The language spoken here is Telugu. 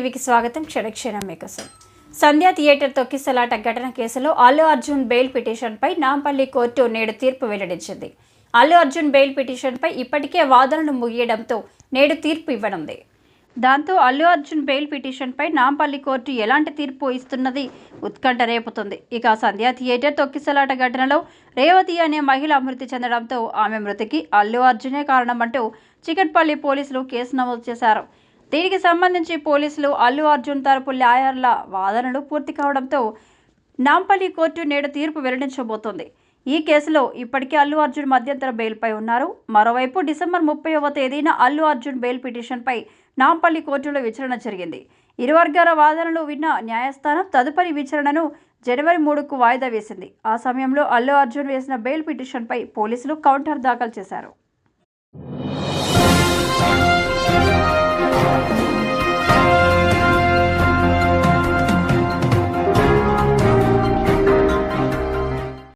టీవీకి స్వాగతం. క్షణక్షణం మీకోసం. సంధ్యా థియేటర్ తొక్కిసలాట ఘటన కేసులో అల్లు అర్జున్ బెయిల్ పిటిషన్పై నాంపల్లి కోర్టు నేడు తీర్పు వెల్లడించింది. అల్లు అర్జున్ బెయిల్ పిటిషన్పై ఇప్పటికే వాదనలు ముగియడంతో నేడు తీర్పు ఇవ్వనుంది. దాంతో అల్లు అర్జున్ బెయిల్ పిటిషన్పై నాంపల్లి కోర్టు ఎలాంటి తీర్పు ఇస్తున్నది ఉత్కంఠ రేపుతుంది. ఇక సంధ్యా థియేటర్ తొక్కిసలాట ఘటనలో రేవతి అనే మహిళ మృతి చెందడంతో ఆమె మృతికి అల్లు అర్జునే కారణమంటూ చికట్పల్లి పోలీసులు కేసు నమోదు చేశారు. దీనికి సంబంధించి పోలీసులు అల్లు అర్జున్ తరపు లాయర్ల వాదనలు పూర్తి కావడంతో నాంపల్లి కోర్టు నేడు తీర్పు వెల్లడించబోతోంది. ఈ కేసులో ఇప్పటికే అల్లు అర్జున్ మధ్యంతర బెయిల్పై ఉన్నారు. మరోవైపు డిసెంబర్ 30వ తేదీన అల్లు అర్జున్ బెయిల్ పిటిషన్పై నాంపల్లి కోర్టులో విచారణ జరిగింది. ఇరు వర్గాల వాదనలు విన్న న్యాయస్థానం తదుపరి విచారణను జనవరి 3కు వాయిదా వేసింది. ఆ సమయంలో అల్లు అర్జున్ వేసిన బెయిల్ పిటిషన్పై పోలీసులు కౌంటర్ దాఖలు చేశారు.